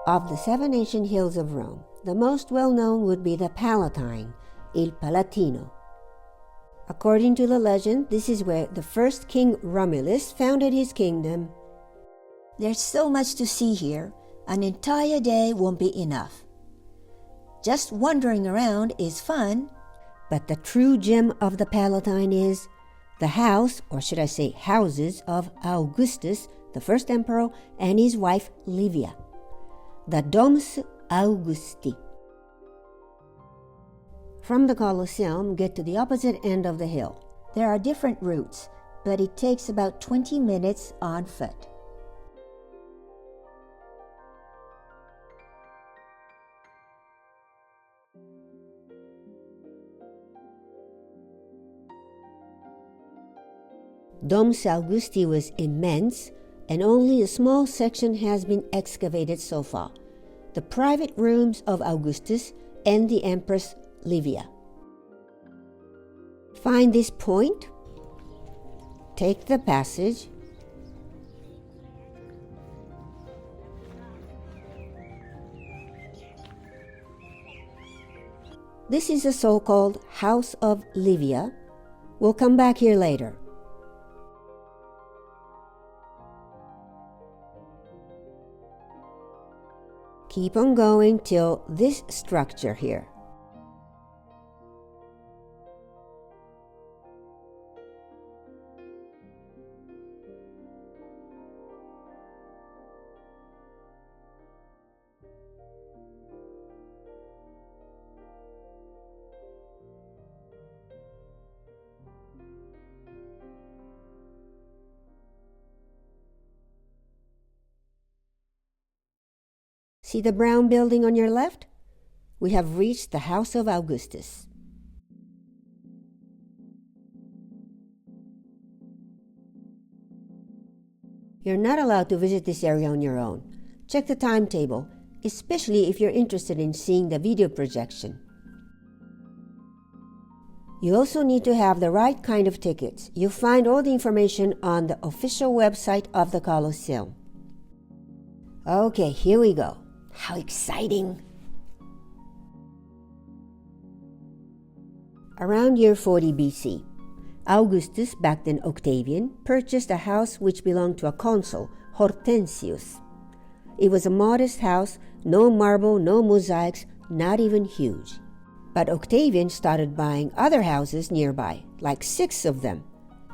Of the 7 ancient hills of Rome, the most well-known would be the Palatine, il Palatino. According to the legend, this is where the first King Romulus founded his kingdom. There's so much to see here, an entire day won't be enough. Just wandering around is fun. But the true gem of the Palatine is the house, or should I say houses, of Augustus, the first emperor, and his wife Livia, the Domus Augusti. From the Colosseum, get to the opposite end of the hill. There are different routes, but it takes about 20 minutes on foot. Domus Augusti was immense, and only a small section has been excavated so far, the private rooms of Augustus and the Empress Livia. Find this point, take the passage, this is the so-called House of Livia. We'll come back here later. Keep on going till this structure here. See the brown building on your left? We have reached the house of Augustus. You're not allowed to visit this area on your own. Check the timetable, especially if you're interested in seeing the video projection. You also need to have the right kind of tickets. You'll find all the information on the official website of the Colosseum. Okay, here we go. How exciting! Around year 40 BC, Augustus, back then Octavian, purchased a house which belonged to a consul, Hortensius. It was a modest house, no marble, no mosaics, not even huge. But Octavian started buying other houses nearby, like 6 of them.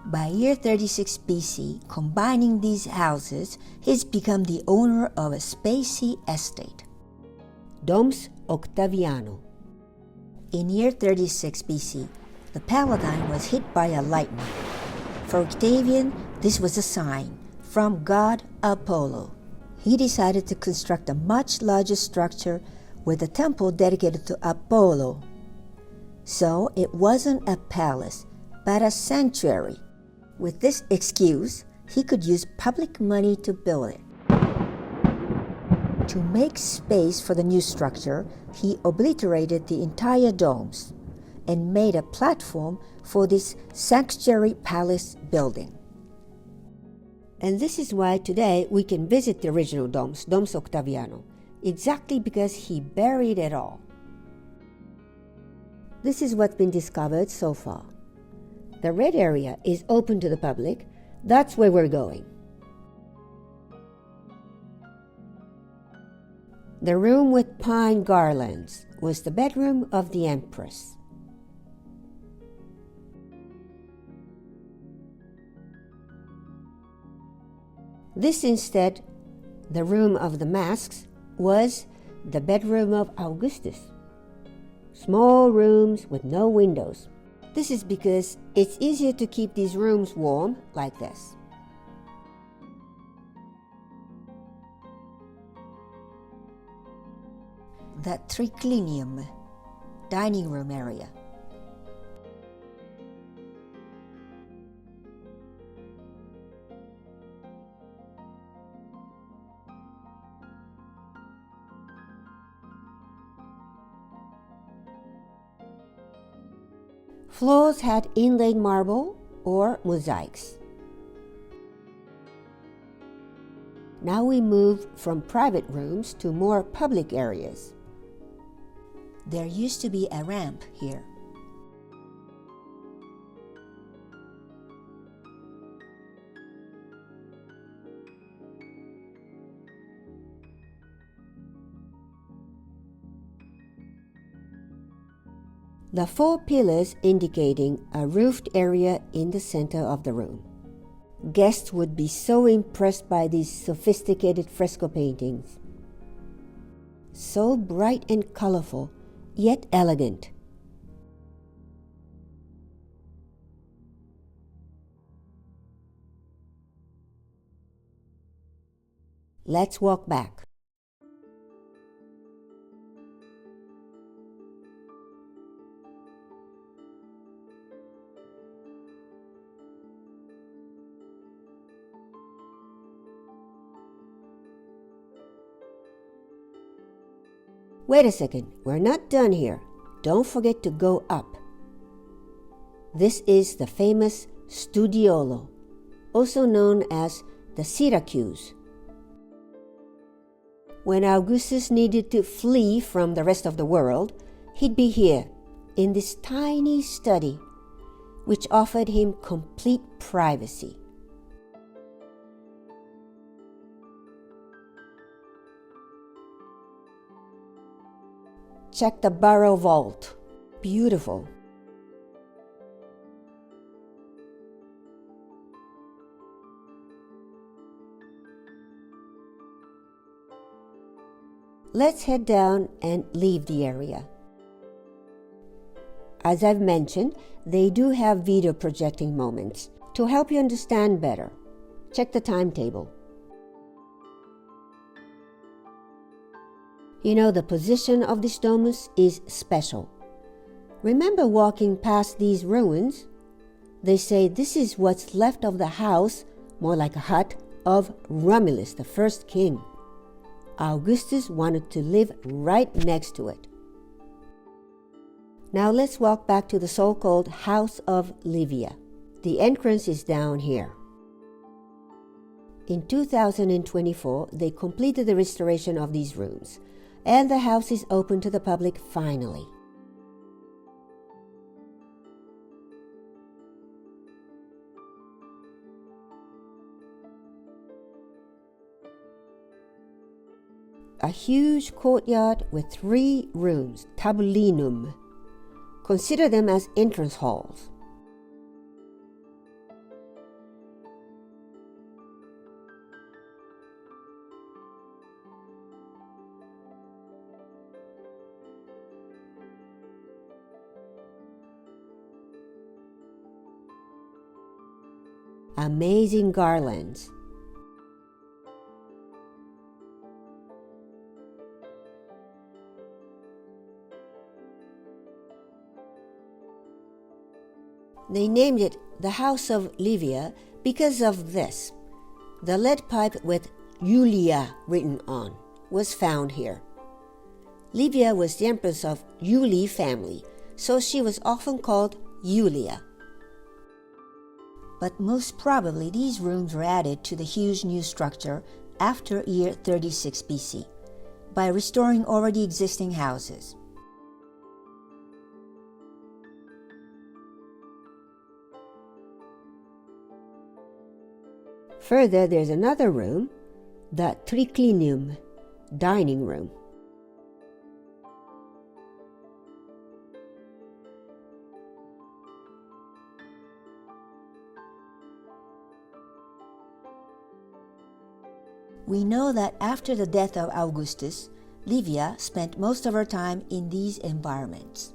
By year 36 BC, combining these houses, he's become the owner of a spacey estate. Domus Octaviano. In year 36 BC, the Palatine was hit by a lightning. For Octavian, this was a sign from god Apollo. He decided to construct a much larger structure with a temple dedicated to Apollo. So it wasn't a palace, but a sanctuary. With this excuse, he could use public money to build it. To make space for the new structure, he obliterated the entire domes and made a platform for this sanctuary palace building. And this is why today we can visit the original Domus Octaviano, exactly because he buried it all. This is what's been discovered so far. The red area is open to the public. That's where we're going. The room with pine garlands was the bedroom of the Empress. This instead, the room of the masks, was the bedroom of Augustus. Small rooms with no windows. This is because it's easier to keep these rooms warm like this. The triclinium, dining room area. Floors had inlaid marble or mosaics. Now we move from private rooms to more public areas. There used to be a ramp here. The 4 pillars indicating a roofed area in the center of the room. Guests would be so impressed by these sophisticated fresco paintings. So bright and colorful, yet elegant. Let's walk back. Wait a second, we're not done here. Don't forget to go up. This is the famous Studiolo, also known as the Syracuse. When Augustus needed to flee from the rest of the world, he'd be here, in this tiny study, which offered him complete privacy. Check the barrel vault. Beautiful. Let's head down and leave the area. As I've mentioned, they do have video projecting moments to help you understand better. Check the timetable. You know, the position of this domus is special. Remember walking past these ruins? They say this is what's left of the house, more like a hut, of Romulus, the first king. Augustus wanted to live right next to it. Now let's walk back to the so-called House of Livia. The entrance is down here. In 2024, they completed the restoration of these rooms, and the house is open to the public finally. A huge courtyard with 3 rooms, tabulinum. Consider them as entrance halls. Amazing garlands. They named it the House of Livia because of this. The lead pipe with Julia written on was found here. Livia was the empress of Iuli family, so she was often called Julia. But most probably these rooms were added to the huge new structure after year 36 BC by restoring already existing houses. Further, there's another room, the triclinium, dining room. We know that after the death of Augustus, Livia spent most of her time in these environments.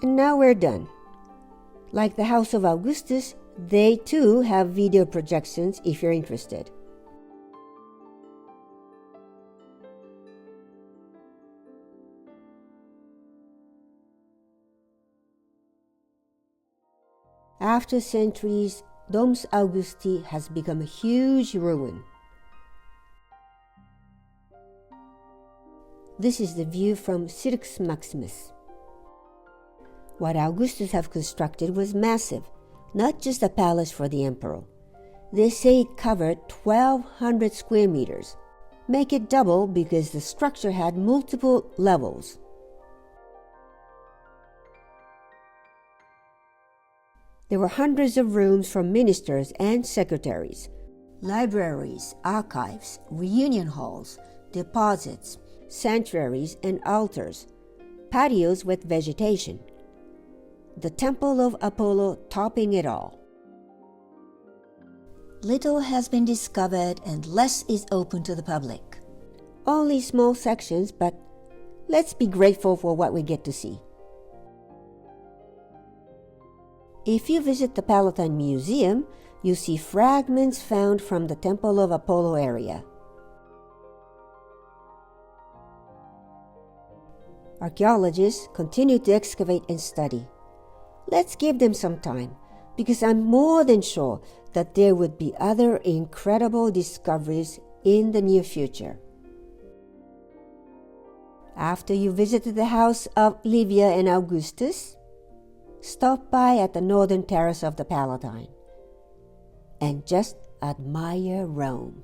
And now we're done. Like the House of Augustus, they too have video projections if you're interested. After centuries, Domus Augusti has become a huge ruin. This is the view from Circus Maximus. What Augustus have constructed was massive, not just a palace for the emperor. They say it covered 1,200 square meters. Make it double because the structure had multiple levels. There were hundreds of rooms for ministers and secretaries, libraries, archives, reunion halls, deposits, sanctuaries and altars, patios with vegetation. The Temple of Apollo topping it all. Little has been discovered and less is open to the public. Only small sections, but let's be grateful for what we get to see. If you visit the Palatine Museum, you see fragments found from the Temple of Apollo area. Archaeologists continue to excavate and study. Let's give them some time, because I'm more than sure that there would be other incredible discoveries in the near future. After you visited the house of Livia and Augustus, stop by at the northern terrace of the Palatine and just admire Rome.